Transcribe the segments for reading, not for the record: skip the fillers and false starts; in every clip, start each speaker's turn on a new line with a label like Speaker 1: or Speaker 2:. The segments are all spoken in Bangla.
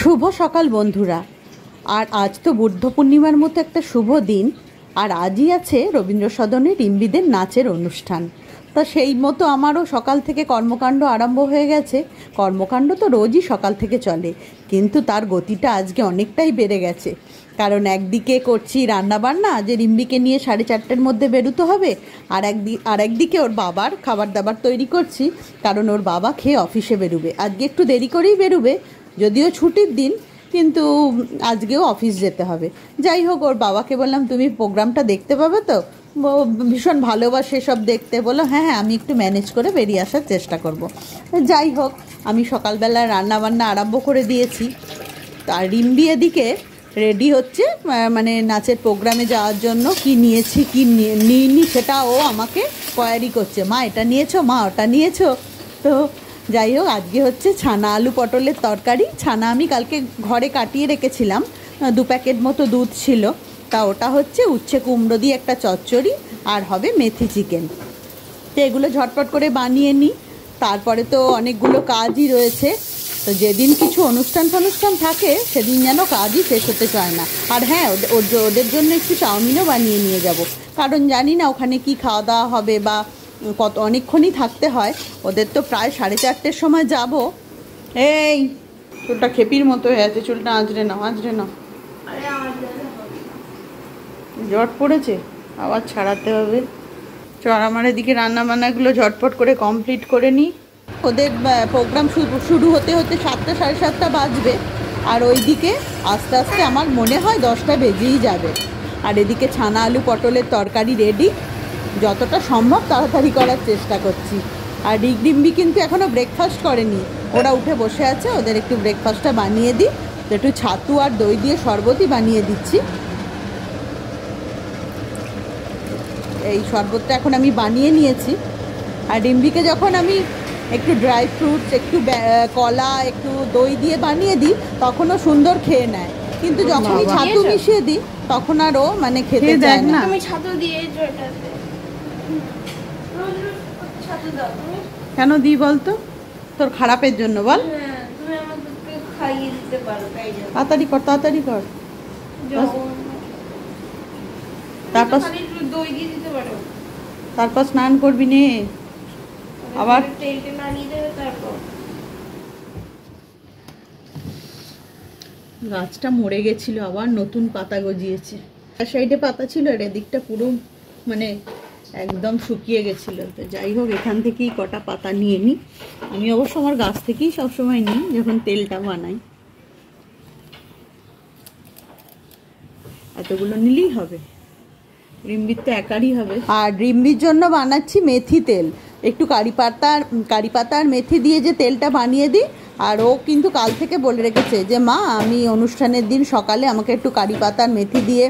Speaker 1: শুভ সকাল বন্ধুরা। আর আজ তো বুদ্ধ পূর্ণিমার মতো একটা শুভ দিন, আর আজই আছে রবীন্দ্র সদনে রিম্বিদের নাচের অনুষ্ঠান। তা সেই মতো আমারও সকাল থেকে কর্মকাণ্ড আরম্ভ হয়ে গেছে। কর্মকাণ্ড তো রোজই সকাল থেকে চলে, কিন্তু তার গতিটা আজকে অনেকটাই বেড়ে গেছে। কারণ একদিকে করছি রান্নাবান্না, যে রিম্বিকে নিয়ে 4:30-র মধ্যে বেরোতে হবে, আর একদিকে ওর বাবার খাবার দাবার তৈরি করছি, কারণ ওর বাবা খেয়ে অফিসে বেরোবে। আজকে একটু দেরি করেই বেরোবে, যদিও ছুটির দিন, কিন্তু আজকেও অফিস যেতে হবে। যাই হোক, ওর বাবাকে বললাম তুমি প্রোগ্রামটা দেখতে পাবে তো, ভীষণ ভালোবাসে সব দেখতে। বলো হ্যাঁ হ্যাঁ, আমি একটু ম্যানেজ করে বেরিয়ে আসার চেষ্টা করব। যাই হোক, আমি সকালবেলা রান্নাবান্না আরম্ভ করে দিয়েছি। আর রিম্বি এদিকে রেডি হচ্ছে, মানে নাচের প্রোগ্রামে যাওয়ার জন্য। কি নিয়েছি কি নিইনি সেটা ও আমাকে কোয়ারি করছে, মা এটা নিয়েছো, মা ওটা নিয়েছো। তো যাই হোক, আজকে হচ্ছে ছানা আলু পটলের তরকারি। ছানা আমি কালকে ঘরে কাটিয়ে রেখেছিলাম, 2 প্যাকেট মতো দুধ ছিল। তা ওটা হচ্ছে উচ্ছে কুমড়ো দিয়ে একটা চচ্চড়ি, আর হবে মেথি চিকেন। তো এগুলো ঝটপট করে বানিয়ে নিই, তারপরে তো অনেকগুলো কাজই রয়েছে। তো যেদিন কিছু অনুষ্ঠান থাকে সেদিন যেন কাজই শেষ হতে চায় না। আর হ্যাঁ, ওদের জন্য একটু চাউমিনও বানিয়ে নিয়ে যাব, কারণ জানি না ওখানে কি খাওয়া দাওয়া হবে বা অনেকক্ষণই থাকতে হয়। ওদের তো প্রায় 4:30-র সময় যাব। এই চুলটা খেপির মতো হয়ে আছে, চুলটা আঁচড়ে নাও। জট পড়েছে, আবার ছাড়াতে হবে। চল আমার এদিকে রান্নাবান্নাগুলো ঝটপট করে কমপ্লিট করে নিই। ওদের প্রোগ্রাম শুরু হতে 7টা 7:30 বাজবে, আর ওইদিকে আস্তে আস্তে আমার মনে হয় 10টা বেজেই যাবে। আর এদিকে ছানা আলু পটলের তরকারি রেডি, যতটা সম্ভব তাড়াতাড়ি করার চেষ্টা করছি। আর রিম্বি কিন্তু এখনও ব্রেকফাস্ট করেনি, ওরা উঠে বসে আছে। ওদের একটু ব্রেকফাস্টটা বানিয়ে দিই, তো একটু ছাতু আর দই দিয়ে শরবতই বানিয়ে দিচ্ছি। এই শরবতটা এখন আমি বানিয়ে নিয়েছি। আর রিম্বিকে যখন আমি একটু ড্রাই ফ্রুটস, একটু কলা, একটু দই দিয়ে বানিয়ে দিই, তখনও সুন্দর খেয়ে নেয়। কিন্তু যখনই ছাতু মিশিয়ে দিই তখন আর ও মানে খেতে চায় না।
Speaker 2: আমি ছাতু দিয়ে
Speaker 1: কেন দিই বলতো? তোর খারাপের জন্য বল।
Speaker 2: তুমি আমাকে খাইয়ে দিতে পারো, তাই জন্য।
Speaker 1: তাড়াতাড়ি কর। তারপর
Speaker 2: দই দিয়ে দিতে পারো,
Speaker 1: তারপর স্নান করবি নে, আবার
Speaker 2: তেলটা নাড়িয়ে দেবে। তারপর
Speaker 1: গাছটা মরে গেছিল, আবার নতুন পাতা গজিয়েছে। আর সাইডে পাতা ছিল, আর এদিকটা পুরো মানে একদম শুকিয়ে গেছিল। তো যাই হোক, এখান থেকেই কটা পাতা নিয়ে নিই। আমি অবশ্য আমার গাছ থেকেই সবসময় নিই যখন তেলটা বানাই। এতগুলো নিলেই হবে, রিম্বির তো একারই হবে। আর রিম্বির জন্য বানাচ্ছি মেথি তেল। একটু কারি পাতা আর মেথি দিয়ে যে তেলটা বানিয়ে দিই। আর ও কিন্তু কাল থেকে বলে রেখেছে যে মা, আমি অনুষ্ঠানের দিন সকালে আমাকে একটু কারি পাতা আর মেথি দিয়ে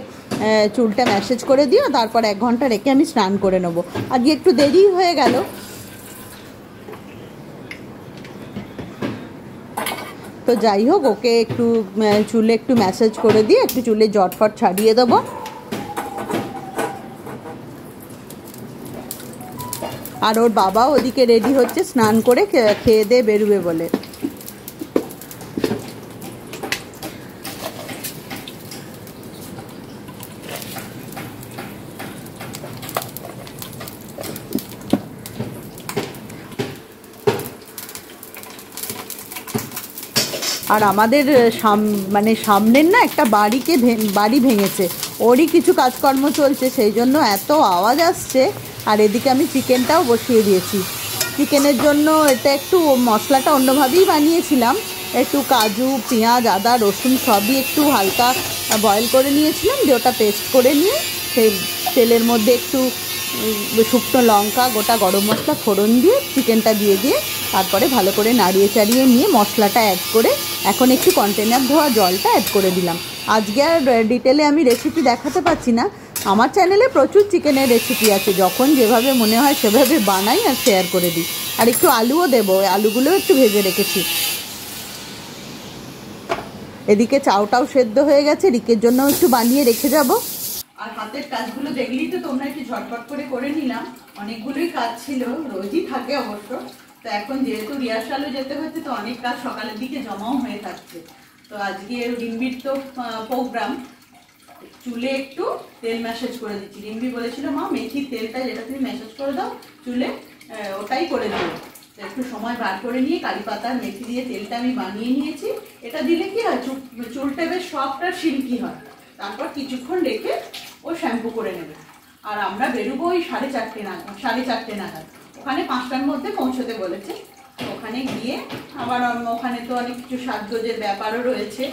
Speaker 1: চুলটা ম্যাসেজ করে দিও, তারপর 1 ঘন্টা রেখে আমি স্নান করে নেবো। আজকে একটু দেরি হয়ে গেল। তো যাই হোক, ওকে একটু চুলে একটু ম্যাসেজ করে দিয়ে একটু চুলে জটফট ছাড়িয়ে দেবো। আর ওর বাবা ওদিকে রেডি হচ্ছে, স্নান করে খেয়ে দিয়ে বেরোবে বলে। আর আমাদের মানে সামনের না একটা বাড়ি ভেঙেছে, ওরই কিছু কাজকর্ম চলছে, সেই জন্য এত আওয়াজ আসছে। আর এদিকে আমি চিকেনটাও বসিয়ে দিয়েছি। চিকেনের জন্য এটা একটু মশলাটা অন্যভাবেই বানিয়েছিলাম। একটু কাজু, পেঁয়াজ, আদা, রসুন সবই একটু হালকা বয়েল করে নিয়েছিলাম, দিয়ে ওটা পেস্ট করে নিয়ে সেই তেলের মধ্যে একটু শুকনো লঙ্কা, গোটা গরম মশলা ফোড়ন দিয়ে চিকেনটা দিয়ে তারপরে ভালো করে নাড়িয়ে চাড়িয়ে নিয়ে মশলাটা অ্যাড করে এখন একটু কন্টেনার ধোয়া জলটা অ্যাড করে দিলাম। আজকে আর ডিটেলে আমি রেসিপি দেখাতে পারছি না, আমার চ্যানেলে প্রচুর চিকেনের রেসিপি আছে, যখন যেভাবে মনে হয় সেভাবে বানাই আর শেয়ার করে দিই। আর একটু আলুও দেবো, আলুগুলোও একটু ভেজে রেখেছি। এদিকে চাউটাও সেদ্ধ হয়ে গেছে, রিকের জন্য একটু বানিয়ে রেখে যাব। আর হাতের কাজগুলো দেখলেই তো তোমরা একটু ঝটপট করে নিলাম। অনেকগুলোই কাজ ছিল, রোজই থাকে অবশ্য। তো এখন যেহেতু রিহার্সালও যেতে হচ্ছে, তো অনেক কাজ সকালের দিকে জমাও হয়ে থাকছে। তো আজকে রিম্বির তো প্রোগ্রাম, চুলে একটু তেল ম্যাসাজ করে দিচ্ছি। রিম্বি বলেছিল মা মেথির তেলটা যেটা তুমি ম্যাসাজ করে দাও চুলে, ওটাই করে দেবো। একটু সময় বার করে নিয়ে কারি পাতার মেথি দিয়ে তেলটা আমি বানিয়ে নিয়েছি। এটা দিলে কি হয়, চুলটা বেশ সফট আর সিল্কি হয়। তারপর কিছুক্ষণ রেখে ও শ্যাম্পু করে নেবে। আর আমরা বেরোবো ওই 4:30 নাগাদ। ওখানে 5টার মধ্যে পৌঁছতে বলেছে। ওখানে গিয়ে আবার ওখানে তো অনেক কিছু সাজগোজের ব্যাপারও রয়েছে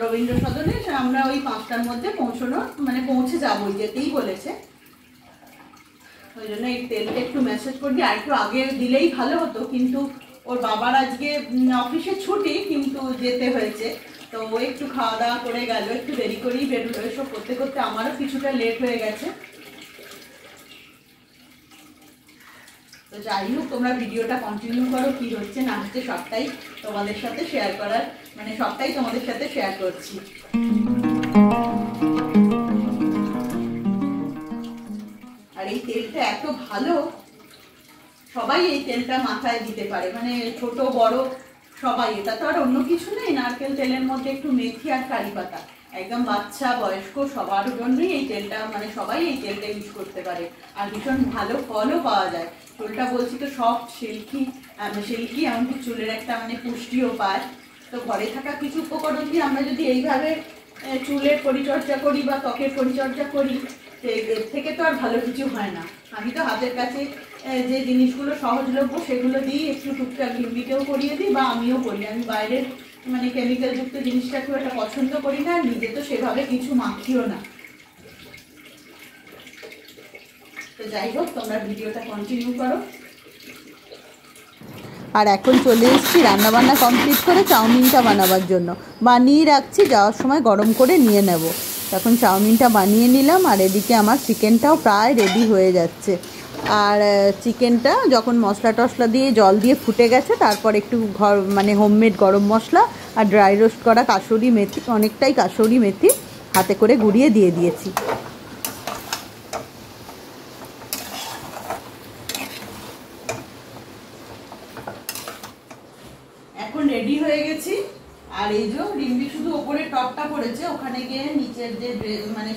Speaker 1: রবীন্দ্র সদনে। আমরা ওই 5টার মধ্যে পৌঁছে যাবো, যেতেই বলেছে। ওই জন্য এই তেলটা একটু ম্যাসাজ করে দিই। আর একটু আগে দিলেই ভালো হতো, কিন্তু ওর বাবার আজকে অফিসে ছুটি, কিন্তু যেতে হয়েছে। তো ও একটু খাওয়া দাওয়া করে গেল, একটু দেরি করেই বেরোলো। এসব করতে করতে আমারও কিছুটা লেট হয়ে গেছে। তো যাই হোক, তোমরা ভিডিওটা কন্টিনিউ করো, কি হচ্ছে না হচ্ছে সবটাই তোমাদের সাথে শেয়ার করার, সবটাই তোমাদের সাথে শেয়ার করছি। আর এই তেলটা এত ভালো, সবাই এই তেলটা মাথায় দিতে পারে, ছোট বড় সবাই। এটা তো আর অন্য কিছু নেই, নারকেল তেলের মধ্যে একটু মেথি আর কারি পাতা। একদম বাচ্চা বয়স্ক সবার জন্যই এই তেলটা, সবাই এই তেলটা ইউজ করতে পারে। আর ভীষণ ভালো ফলও পাওয়া যায়। চুলটা বলছি তো সফট সিল্কি, এমনকি চুলের একটা পুষ্টিও পায়। তো ঘরে থাকা কিছু উপকরণ দিয়ে আমরা যদি এইভাবে চুলের পরিচর্যা করি বা ত্বকের পরিচর্যা করি, এর থেকে তো আর ভালো কিছু হয় না। আমি তো হাতের কাছে যে জিনিসগুলো সহজলভ্য সেগুলো দিই, একটু টুকটাক রিম্বিকেও করিয়ে দিই বা আমিও করি। আমি বাইরের কেমিক্যালযুক্ত জিনিসটা খুব একটা পছন্দ করি না, নিজে তো সেভাবে কিছু মাখিও না। তো যাই হোক, তোমরা ভিডিওটা কন্টিনিউ করো। আর এখন চলে এসেছি রান্নাবান্না কমপ্লিট করে চাউমিনটা বানাবার জন্য। বানিয়ে রাখছি, যাওয়ার সময় গরম করে নিয়ে নেব। তখন চাউমিনটা বানিয়ে নিলাম। আর এদিকে আমার চিকেনটাও প্রায় রেডি হয়ে যাচ্ছে। আর চিকেনটা যখন মশলা টশলা দিয়ে জল দিয়ে ফুটে গেছে, তারপর একটু হোমমেড গরম মশলা আর ড্রাই রোস্ট করা কাসুরি মেথি, অনেকটাই কাসুরি মেথি হাতে করে গুঁড়িয়ে দিয়ে দিয়েছি। এখন রেডি হয়ে গেছি। আর এই যে রিম্বি শুধু ওপরে টপটা পরেছে, ওখানে গিয়ে নিচের যে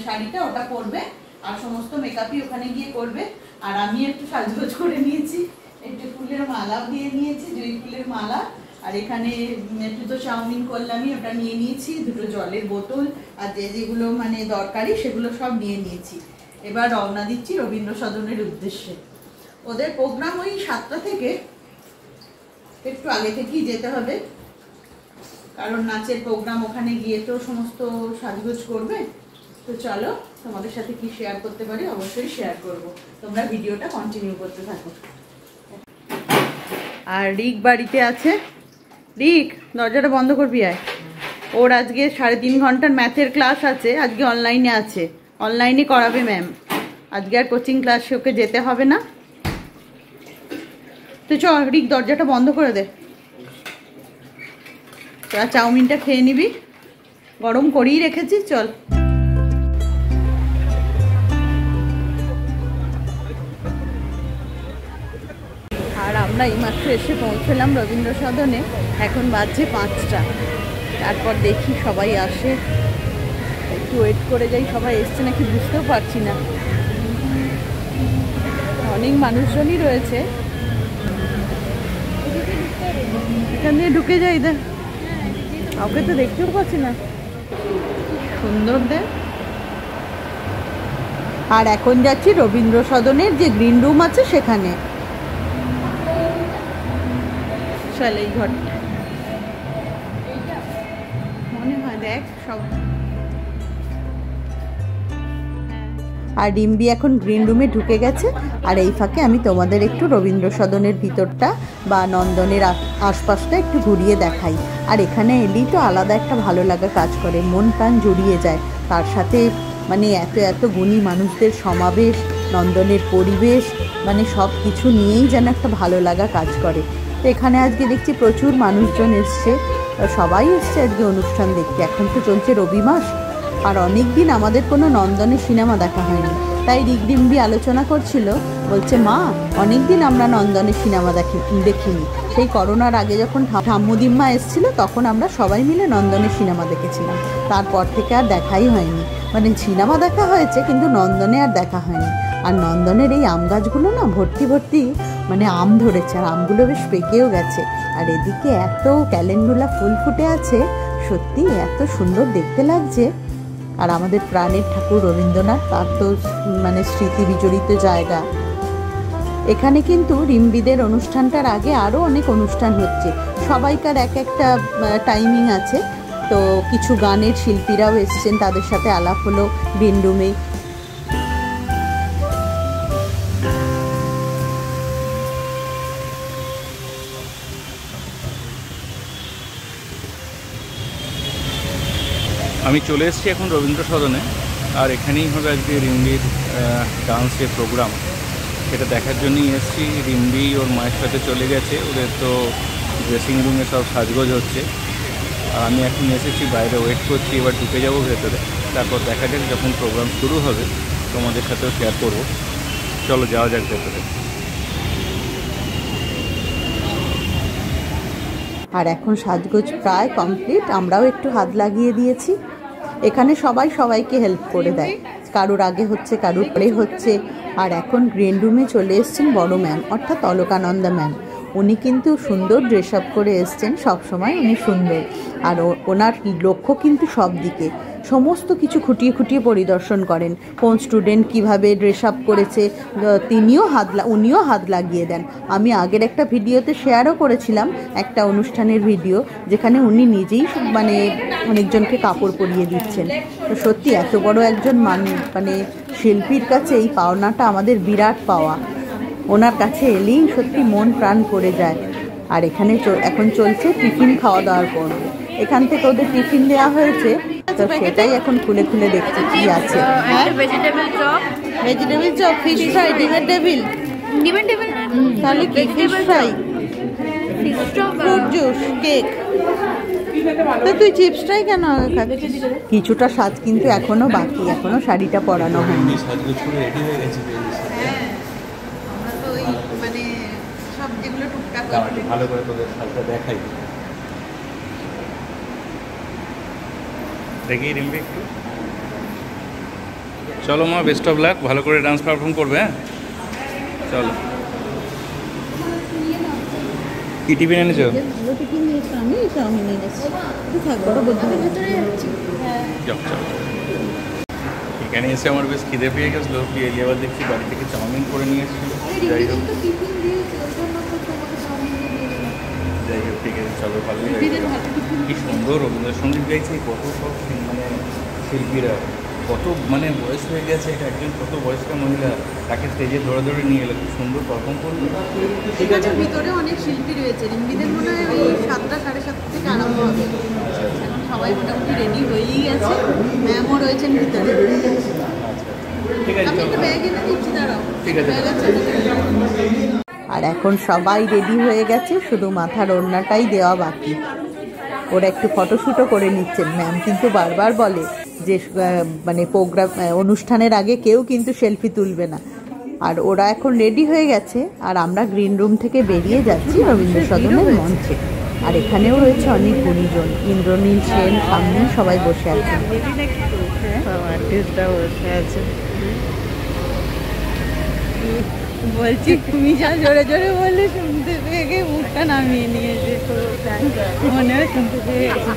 Speaker 1: শাড়িটা ওটা পরবে, আর সমস্ত মেকআপই ওখানে গিয়ে করবে। আর আমি একটু সাজগোজ করে নিয়েছি, একটু ফুলের মালা দিয়ে নিয়েছি, জুঁই ফুলের মালা। আর এখানে একটু তো চাউমিন করলামই, ওটা নিয়ে নিয়েছি, দুটো জলের বোতল আর যেগুলো দরকারি সেগুলো সব নিয়ে নিয়েছি। এবার রওনা দিচ্ছি রবীন্দ্র সদনের উদ্দেশ্যে। ওদের প্রোগ্রাম ওই 7টা থেকে, একটু আগে থেকেই যেতে হবে, কারণ নাচের প্রোগ্রাম। ওখানে গিয়ে তো সমস্ত সাজগোজ করবে। তো চলো, তোমাদের সাথে কি শেয়ার করতে পারি অবশ্যই শেয়ার করব। তোমরা ভিডিওটা কন্টিনিউ করতে থাকো। আর রিক বাড়িতে আছে। রিক, দরজাটা বন্ধ করবি আয়। ওর আজকে 3.5 ঘন্টার ম্যাথের ক্লাস আছে, আজকে অনলাইনে আছে, অনলাইনে করাবে ম্যাম। আজকে আর কোচিং ক্লাসে ওকে যেতে হবে না। তো চ রিক, দরজাটা বন্ধ করে দে। তোরা চাউমিনটা খেয়ে নিবি, গরম করেই রেখেছি, চল। আর আমরা এইমাত্র এসে পৌঁছলাম রবীন্দ্র সদনে। এখন বাজছে 5টা। তারপর দেখি সবাই আসে, একটু ওয়েট করে যাই। সবাই এসছে নাকি বুঝতেও পারছি না, অনেক মানুষজনই রয়েছে। এখান দিয়ে ঢুকে যাই, দেখ কাউকে তো দেখতেও পাচ্ছি না। সুন্দর দেখ। আর এখন যাচ্ছি রবীন্দ্র সদনের যে গ্রিন রুম আছে সেখানে। চল, এই ঘরটা মনে হয়, দেখ সব। আর রিম্বি এখন গ্রিন রুমে ঢুকে গেছে। আর এই ফাঁকে আমি তোমাদের একটু রবীন্দ্র সদনের ভিতরটা বা নন্দনের আশপাশটা একটু ঘুরিয়ে দেখাই। আর এখানে এলেই তো আলাদা একটা ভালো লাগা কাজ করে, মন প্রাণ জুড়িয়ে যায়। তার সাথে এত এত গুণী মানুষদের সমাবেশ, নন্দনের পরিবেশ, সব কিছু নিয়েই যেন একটা ভালো লাগা কাজ করে। তো এখানে আজকে দেখছি প্রচুর মানুষজন এসছে। সবাই এসছে আজকে অনুষ্ঠান দেখতে। এখন তো চলছে রবি মাস, আর অনেক দিন আমাদের কোনো নন্দনে সিনেমা দেখা হয়নি। তাই রিগডিম্বি আলোচনা করছিল, বলছে মা অনেক দিন আমরা নন্দনে সিনেমা দেখিনি। সেই করোনার আগে যখন ঠাম্মুদিম্মা এসেছিল তখন আমরা সবাই মিলে নন্দনে সিনেমা দেখেছিলাম, তারপর থেকে আর দেখাই হয়নি। মানে সিনেমা দেখা হয়েছে কিন্তু নন্দনে আর দেখা হয়নি। আর নন্দনের এই আম গাছগুলো না ভর্তি ভর্তি মানে আম ধরেছে, আর আমগুলো বেশ পেকেও গেছে। আর এদিকে এত ক্যালেন্ডুলা ফুল ফুটে আছে, সত্যি এত সুন্দর দেখতে লাগছে। আর আমাদের প্রাণের ঠাকুর রবীন্দ্রনাথ, তার তো মানে স্মৃতি বিজড়িত জায়গা। এখানে কিন্তু রিম্বিদের অনুষ্ঠানটার আগে আরও অনেক অনুষ্ঠান হচ্ছে, সবাইকার এক একটা টাইমিং আছে। তো কিছু গানের শিল্পীরাও এসছেন, তাদের সাথে আলাপ হলো গ্রিন রুমে।
Speaker 3: আমি চলে এসেছি এখন রবীন্দ্র সদনে, আর এখানেই হবে আজকে রিম্বির ডান্সের প্রোগ্রাম। সেটা দেখার জন্যই এসেছি। রিম্বি ওর মায়ের সাথে চলে গেছে, ওদের তো ড্রেসিং রুমে সব সাজগোজ হচ্ছে। আর আমি এখন এসেছি বাইরে ওয়েট করছি, এবার ঢুকে যাবো ভেতরে। তারপর দেখা যাক যখন প্রোগ্রাম শুরু হবে তোমাদের সাথেও শেয়ার করবো। চলো যাওয়া যাক ভেতরে।
Speaker 1: আর এখন সাজগোজ প্রায় কমপ্লিট, আমরাও একটু হাত লাগিয়ে দিয়েছি। এখানে সবাই সবাইকে হেল্প করে দেয়, কারুর আগে হচ্ছে কারুর পরে হচ্ছে। আর এখন গ্রিন রুমে চলে এসছেন বড় ম্যাম, অর্থাৎ অলকানন্দা ম্যাম। উনি কিন্তু সুন্দর ড্রেস আপ করে এসছেন, সবসময় উনি সুন্দর। আর ওনার লক্ষ্য কিন্তু সব দিকে, সমস্ত কিছু খুঁটিয়ে খুঁটিয়ে পরিদর্শন করেন। কোন স্টুডেন্ট কিভাবে ড্রেস আপ করেছে উনিও হাত লাগিয়ে দেন। আমি আগের একটা ভিডিওতে শেয়ারও করেছিলাম, একটা অনুষ্ঠানের ভিডিও, যেখানে উনি নিজেই মানে অনেকজনকে কাপড় পরিয়ে দিচ্ছেন। তো সত্যি এত বড় একজন মানে শিল্পীর কাছে এই পাওনাটা আমাদের বিরাট পাওয়া। ওনার কাছে এলেই সত্যি মন প্রাণ পড়ে যায়। আর এখানে এখন চলছে টিফিন খাওয়া দাওয়ার পর্ব। এখান থেকে ওদের টিফিন দেওয়া হয়েছে, তো সেটাই এখন খুলে খুলে দেখছি কি আছে। ভেজিটেবল চপ, ফিশ ফ্রাই, ডিমের টেবিল। তাহলে কি fish fry, fruit juice, cake. তো তুই চিপসটাই কেন খাচ্ছিস? কিছুটা সাজ কিন্তু এখনো বাকি, এখনো শাড়িটা পরানো হয়নি। মানে সব যেগুলো টুকটাক
Speaker 3: ভালো করে তোদের সাজটা দেখাই দেখি রিম্বি একটু। চলো মা, বেস্ট অফ লাক, ভালো করে ডান্স পারফর্ম করবে। হ্যাঁ চলো। কি টিফিন এনেছো? এখানে এসে আমার বেশ খিদে পেয়ে গেছিলো, পেয়ে আবার দেখছি বাড়ি থেকে চাউমিন করে নিয়ে এসেছিলো। যাই হোক ঠিক আছে, চলো ভালো। কি সুন্দর রবীন্দ্রসঙ্গীত গাইছে, কত সব মানে শিল্পীরা, কত মানে বয়স হয়ে গেছে। এটা একজন কত বয়স্ক মহিলা, তাকে স্টেজে ধরে ধরে নিয়ে এলো, খুব সুন্দর পারফর্ম করলো।
Speaker 1: ঠিক আছে, ভিতরে অনেক শিল্পী রয়েছে। রিম্বিদের মনে হয় ওই 7টা সাড়ে 7টা থেকে আরম্ভ হবে। এখন সবাই মোটামুটি রেডি হয়েই গেছে, ম্যামও রয়েছেন ভিতরে।
Speaker 3: ঠিক আছে, ঠিক আছে।
Speaker 1: আর এখন সবাই রেডি হয়ে গেছে, শুধু মাথার ওড়নাটাই দেওয়া বাকি। ওরা একটু ফটোশ্যুটও করে নিচ্ছেন। ম্যাম কিন্তু বারবার বলে যে মানে প্রোগ্রাম অনুষ্ঠানের আগে কেউ কিন্তু সেলফি তুলবে না। আর ওরা এখন রেডি হয়ে গেছে, আর আমরা গ্রিন রুম থেকে বেরিয়ে যাচ্ছি রবীন্দ্র সদনের মঞ্চে। আর এখানেও রয়েছে অনেক গুণীজন, ইন্দ্রনীল সেন, সামনে সবাই বসে আছেন। বলছি তুমি যা জোরে জোরে বললে শুনতে পেয়ে গিয়ে মুখটা নামিয়ে নিয়েছে, মনে হয় শুনতে পেয়ে গেছে।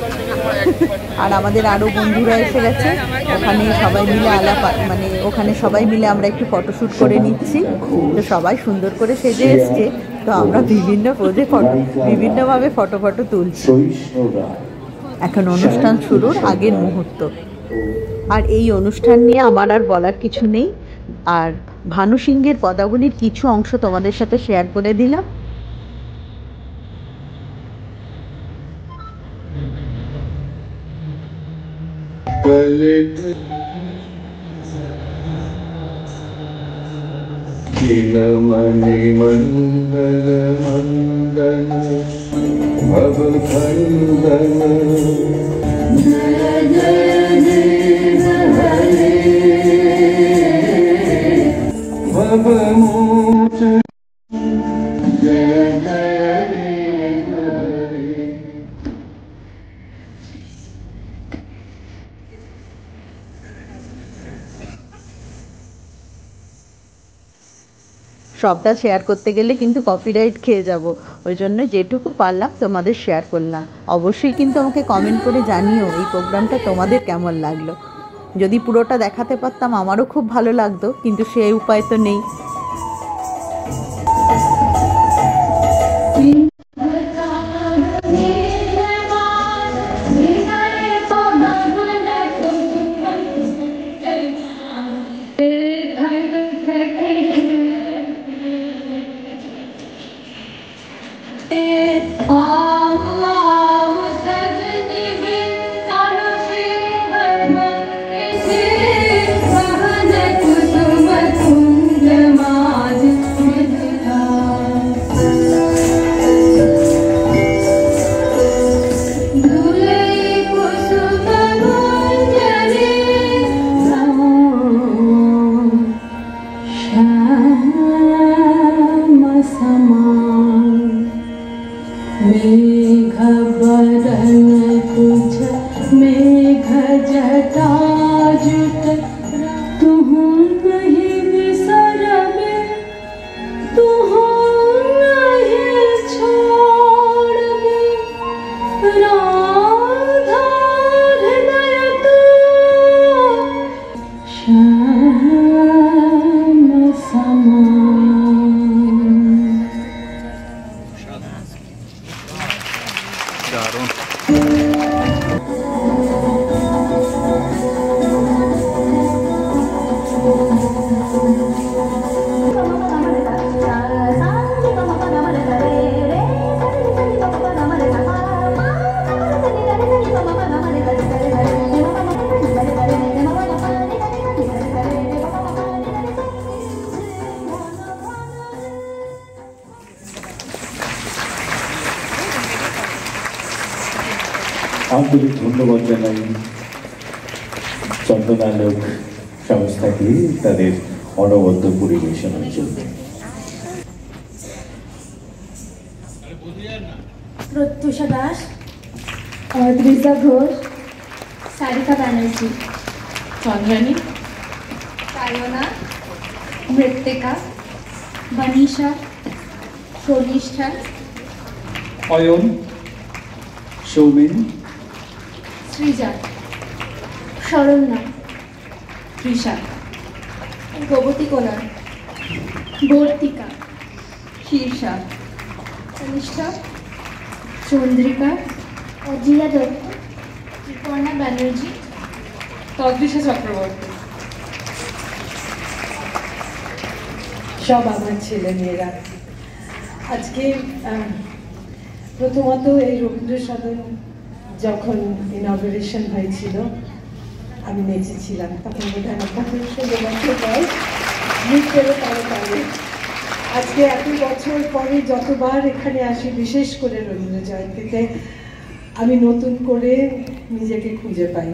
Speaker 1: আর আমাদের আরও বন্ধুরা এসে গেছে, ওখানে সবাই মিলে মানে ওখানে সবাই মিলে আমরা একটু ফটোশ্যুট করে নিচ্ছি। তো সবাই সুন্দর করে সেজে এসছে, তো আমরা বিভিন্ন পোজে বিভিন্নভাবে ফটো তুলছি। এখন অনুষ্ঠান শুরুর আগের মুহূর্ত। আর এই অনুষ্ঠান নিয়ে আমার আর বলার কিছু নেই। আর ভানু সিংহের পদাবলীর কিছু অংশ তোমাদের সাথে শেয়ার করে দিলাম।
Speaker 4: মঙ্গল মঙ্গল
Speaker 1: সবটা শেয়ার করতে গেলে কিন্তু কপিরাইট খেয়ে যাব, ওই জন্য যেটুকু পারলাম তোমাদের শেয়ার করলাম। অবশ্যই কিন্তু আমাকে কমেন্ট করে জানিও এই প্রোগ্রামটা তোমাদের কেমন লাগলো। যদি পুরোটা দেখাতে পারতাম আমারও খুব ভালো লাগতো, কিন্তু সেই উপায় তো নেই।
Speaker 4: আন্তরিক ধন্যবাদ জানাই চন্দনালোক সংস্থাকে তাদের অনবদ্য পরিবেশনার জন্য।
Speaker 5: প্রত্যুষা দাস, অদ্রিজা ঘোষ, সারিকা ব্যানার্জি, চন্দ্রানী, সায়না, মৃত্তিকা, বানিশা, শর্মিষ্ঠা,
Speaker 4: অয়ন, সৌমিন,
Speaker 5: সৃজা, শরণ্যা, তৃষা, গোবতী কোনা, বর্তিকা, শীর্ষা, কনিষ্ঠা, চন্দ্রিকা, অজিয়া দত্ত, ত্রিপর্ণা ব্যানার্জি, তদ্রিষা চক্রবর্তী।
Speaker 6: সব আমার ছেলে মেয়েরা। আজকে প্রথমত এই রবীন্দ্র সদন যখন ইনঅগারেশন হয়েছিল আমি নেচেছিলাম, তখন বোধহয় আমার 16 বছর বয়স, নৃত্যেরও তারে। আজকে এত বছর পরে যতবার এখানে আসি, বিশেষ করে রবীন্দ্র জয়ন্তীতে, আমি নতুন করে নিজেকে খুঁজে পাই।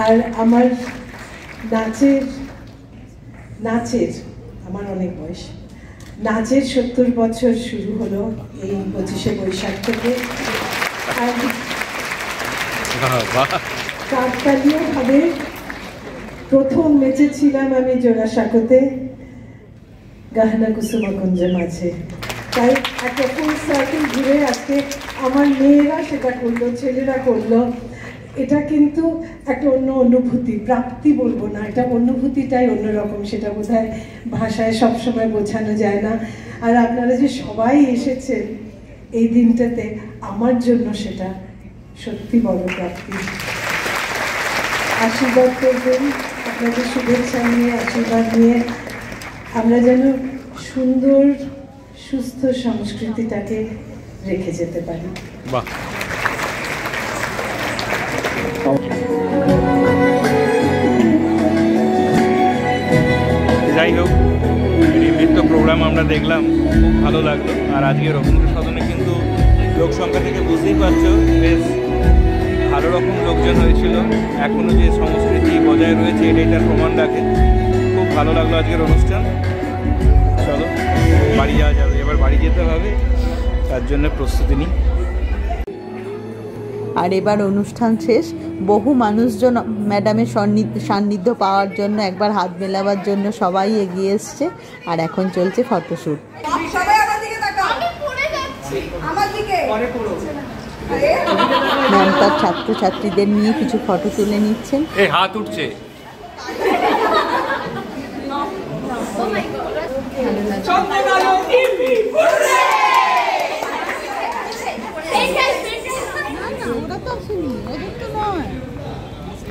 Speaker 6: আর আমার নাচের আমার অনেক বয়স, নাচের 70 বছর শুরু হলো এই 25শে বৈশাখ থেকে। আর কাকতালীয়ভাবে প্রথম নেচেছিলাম আমি জোড়াসাঁকোতে গহনা কুসুমা কুঞ্জের মাঝে। তাই একটা ফুল সার্কেল ঘুরে আজকে আমার মেয়েরা সেটা করলো, ছেলেরা করলো। এটা কিন্তু একটা অন্য অনুভূতি, প্রাপ্তি বলবো না, এটা অনুভূতিটাই অন্যরকম, সেটা বোধহয় ভাষায় সবসময় বোঝানো যায় না। আর আপনারা যে সবাই এসেছেন এই দিনটাতে, আমার জন্য সেটা সত্যি বড় প্রাপ্তি। আশীর্বাদ করবেন, আপনাদের শুভেচ্ছা নিয়ে, আশীর্বাদ নিয়ে আমরা যেন সুন্দর সুস্থ সংস্কৃতিটাকে রেখে যেতে পারি।
Speaker 3: বাহ, যাই হোক, নৃত্য প্রোগ্রাম আমরা দেখলাম, খুব ভালো লাগলো। আর আজকে রবীন্দ্র সদনে কিন্তু লোক সংখ্যা থেকে বুঝতেই পারছো বেশ ভালো রকম লোকজন হয়েছিল। এখনও যে সংস্কৃতি বজায় রয়েছে এটাই তার প্রমাণ রাখে। খুব ভালো লাগলো আজকের অনুষ্ঠান। চলো বাড়ি যাওয়া যাবে, এবার বাড়ি যেতে হবে, তার জন্য প্রস্তুতি নিই।
Speaker 1: আর এবার অনুষ্ঠান শেষ, বহু মানুষজন ম্যাডামের সান্নিধ্য পাওয়ার জন্য, একবার হাত মেলাবার জন্য সবাই এগিয়ে এসছে। আর এখন চলছে ফটোশ্যুট। ম্যাম তার ছাত্রছাত্রীদের নিয়ে কিছু ফটো তুলে নিচ্ছেন।
Speaker 3: এই হাত উঠছে।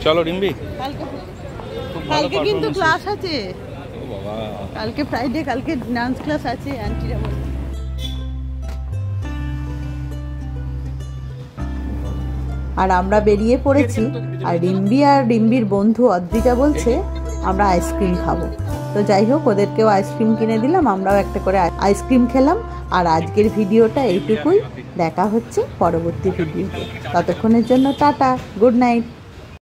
Speaker 3: চলো রিম্বি,
Speaker 1: কালকে কিন্তু ক্লাস আছে। কালকে ফ্রাইডে, কালকে ডান্স ক্লাস আছে আন্টিরা বলে। আর আমরা বেরিয়ে পড়েছি। আর রিম্বি আর রিম্বির বন্ধু অদ্রিজা বলছে আমরা আইসক্রিম খাবো। তো যাই হোক, ওদেরকেও আইসক্রিম কিনে দিলাম, আমরাও একটা করে আইসক্রিম খেলাম। আর আজকের ভিডিওটা এইটুকুই, দেখা হচ্ছে পরবর্তী ভিডিওতে। ততক্ষণের জন্য টাটা, গুড নাইট।